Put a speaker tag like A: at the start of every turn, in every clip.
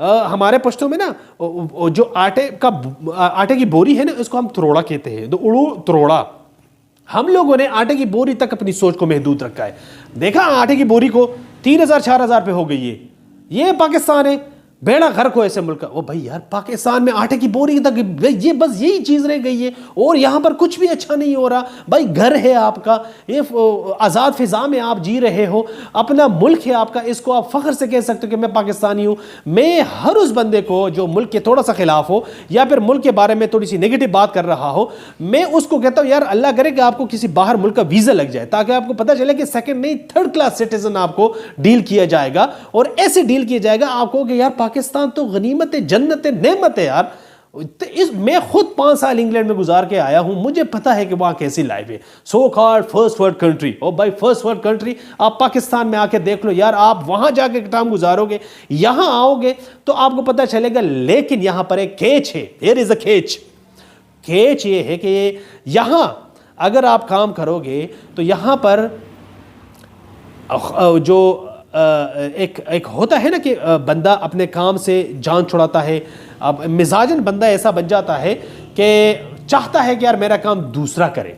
A: ہمارے پشتوں میں نا جو آٹے کی بوری ہے نا، اس کو ہم تروڑا کہتے ہیں، تو اڑو تروڑا. ہم لوگوں نے آٹے کی بوری تک اپنی سوچ کو محدود رکھا ہے. دیکھا آٹے کی بوری کو 3,000 4,000 پہ ہو گئی ہے. یہ پاکستان ہے، بیڑا غرق ہو ایسے ملک کا. وہ بھائی یار پاکستان میں آٹے کی بوری تک یہ بس یہی چیز رہ گئی ہے، اور یہاں پر کچھ بھی اچھا نہیں ہو رہا. بھائی گھر ہے آپ کا، یہ آزاد فضا میں آپ جی رہے ہو، اپنا ملک ہے آپ کا، اس کو آپ فخر سے کہہ سکتے ہو کہ میں پاکستانی ہوں. میں ہر اس بندے کو جو ملک کے تھوڑا سا خلاف ہو یا پھر ملک کے بارے میں تھوڑی سی نیگیٹو بات کر رہا ہو، میں اس کو کہتا ہوں یار اللہ کرے کہ آپ کو کسی باہر ملک کا ویزا لگ جائے، تاکہ آپ کو پتہ چلے کہ سیکنڈ نہیں 3rd کلاس سٹیزن آپ کو ڈیل کیا جائے گا. اور ایسے ڈیل کیا جائے گا آپ کو کہ یار پاکستان تو غنیمت ہے، جنت ہے، نعمت ہے یار. میں خود 5 سال انگلینڈ میں گزار کے آیا ہوں، مجھے پتا ہے کہ وہاں کیسی لائف ہے. So called first world country, اور بھائی فرسٹ ورلڈ کنٹری آپ پاکستان میں آ کے دیکھ لو یار، آپ وہاں جا کے ٹائم گزارو گے، یہاں آؤ گے تو آپ کو پتا چلے گا. لیکن یہاں پر ایک کیچ ہے، here is a catch. Catch یہ ہے کہ یہاں اگر آپ کام کرو گے تو یہاں پر جو ایک ہوتا ہے نا کہ بندہ اپنے کام سے جان چھڑاتا ہے. اب مزاجن بندہ ایسا بن جاتا ہے کہ چاہتا ہے کہ یار میرا کام دوسرا کرے.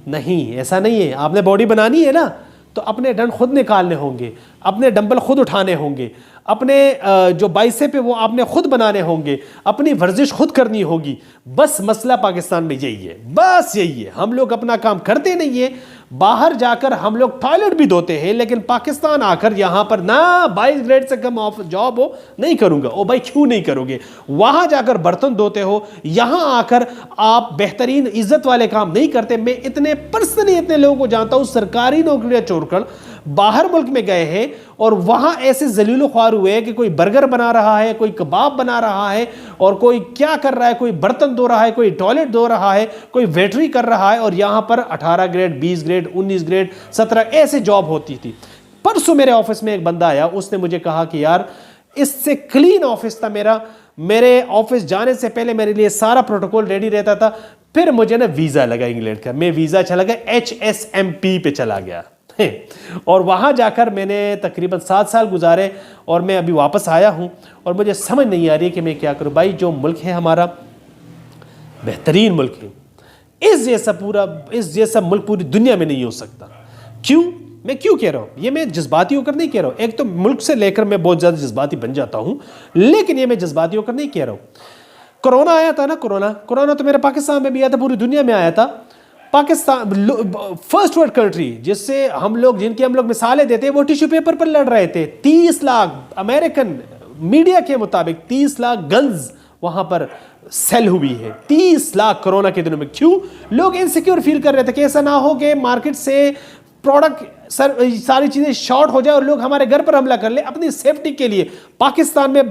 A: نہیں، ایسا نہیں ہے. آپ نے باڈی بنانی ہے نا، تو اپنے ڈنڈ خود نکالنے ہوں گے، اپنے ڈمبل خود اٹھانے ہوں گے، اپنے جو بائسیپ ہے وہ آپ نے خود بنانے ہوں گے، اپنی ورزش خود کرنی ہوگی. بس مسئلہ پاکستان میں یہی ہے، بس یہی ہے. ہم لوگ اپنا کام کرتے نہیں ہیں. باہر جا کر ہم لوگ ٹوائلٹ بھی دھوتے ہیں، لیکن پاکستان آ کر یہاں پر نہ 22 گریڈ سے کم جاب ہو نہیں کروں گا. او بھائی کیوں نہیں کرو گے؟ وہاں جا کر برتن دھوتے ہو، یہاں آ کر آپ بہترین عزت والے کام نہیں کرتے. میں اتنے لوگوں کو جانتا ہوں سرکاری نوکریاں چھوڑ کر باہر ملک میں گئے ہیں، اور وہاں ایسے ذلیل و خوار ہوئے کہ کوئی برگر بنا رہا ہے، کوئی کباب بنا رہا ہے، اور کوئی کیا کر رہا ہے، کوئی برتن دھو رہا ہے، کوئی ٹوائلٹ دھو رہا ہے، کوئی ویٹری کر رہا ہے. اور یہاں پر 18 گریڈ 20 گریڈ 19 گریڈ 17 ایسے جاب ہوتی تھی. پرسوں میرے آفس میں ایک بندہ آیا، اس نے مجھے کہا کہ یار اس سے کلین آفس تھا میرا، میرے آفس جانے سے پہلے میرے لیے سارا پروٹوکول ریڈی رہتا تھا. پھر مجھے نا ویزا لگا انگلینڈ کا، میں ویزا چلا گیا HSMP پہ چلا گیا، اور وہاں جا کر میں نے تقریباً 7 سال گزارے، اور میں ابھی واپس آیا ہوں. اور مجھے سمجھ نہیں آ رہی کہ میں کیا کروں. بھائی جو ملک ہے ہمارا بہترین ملک ہے، اس جیسا ملک پوری دنیا میں نہیں ہو سکتا. کیوں؟ میں کیوں کہہ رہا ہوں یہ؟ میں جذباتی ہو کر نہیں کہہ رہا ہوں. ایک تو ملک سے لے کر میں بہت زیادہ جذباتی بن جاتا ہوں، لیکن یہ میں جذباتی ہو کر نہیں کہہ رہا ہوں. کرونا آیا تھا نا، کرونا تو میرے پاکستان میں بھی آیا تھا، پوری دنیا میں آیا تھا. پاکستان فرسٹ ورلڈ کنٹری جس سے ہم لوگ مثالیں دیتے ہیں، وہ ٹیشو پیپر پر لڑ رہے تھے. 30 لاکھ امریکن میڈیا کے مطابق 30 لاکھ گنز وہاں پر سیل ہوئی ہے. 30 لاکھ کرونا کے دنوں میں. کیوں؟ لوگ انسیکیور فیل کر رہے تھے کہ ایسا نہ ہو کہ مارکیٹ سے پروڈکٹ ساری چیزیں شارٹ ہو جائے اور لوگ ہمارے گھر پر حملہ کر لیں. اپنی سیفٹی کے لیے پاکستان میں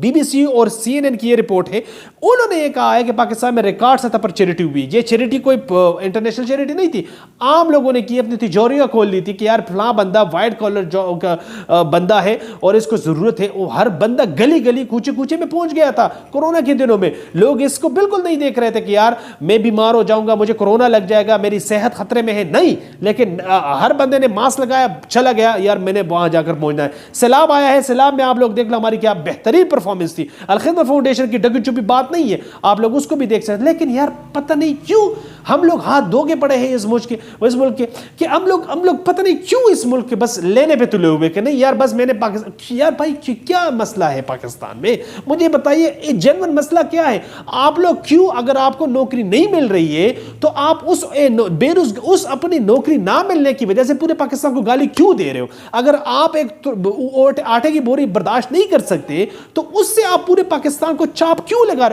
A: BBC اور CNN کی یہ رپورٹ ہے، انہوں نے یہ کہا ہے کہ پاکستان میں ریکارڈ سطح پر چیریٹی ہوئی. یہ چیریٹی کوئی انٹرنیشنل چیریٹی نہیں تھی، عام لوگوں نے کی، اپنی تجوریاں کھول لی تھی کہ یار فلاں بندہ وائٹ کالر بندہ ہے اور اس کو ضرورت ہے. وہ ہر بندہ گلی گلی کوچے کوچے میں پہنچ گیا تھا کورونا کے دنوں میں. لوگ اس کو بالکل نہیں دیکھ رہے تھے کہ یار میں بیمار ہو جاؤں گا، مجھے کورونا لگ جائے گا، میری صحت خطرے میں ہے. نہیں، لیکن ہر بندے نے ماسک لگایا، چلا گیا یار میں نے وہاں جا کر پہنچنا ہے. سیلاب آیا ہے، سیلاب میں آپ لوگ دیکھ لو ہماری کیا بہترین پرفارمنس تھی. الخدمت فاؤنڈیشن کی ڈگی چپی بات نہیں ہے، آپ لوگ اس کو بھی دیکھ سکتے. لیکن یار پتہ نہیں کیوں ہم لوگ ہاتھ دھوگے پڑے ہیں اس ملک کے کہ ہم لوگ پتہ نہیں کیوں اس ملک کے بس لینے پہ تلے ہوئے کہ نہیں یار بس میں نے پاکستان. یار بھائی کیا مسئلہ ہے پاکستان میں؟ مجھے بتائیے یہ جنون مسئلہ کیا ہے؟ آپ لوگ کیوں، اگر آپ کو نوکری نہیں مل رہی ہے تو آپ اس اپنی نوکری نہ ملنے کی وجہ سے پورے پاکستان کو گالی کیوں دے رہے ہو؟ اگر آپ ایک آٹے کی بوری برداشت نہیں کر سکتے تو اس سے آپ پورے پاکستان کو چاپ کیوں لگا رہے ہو؟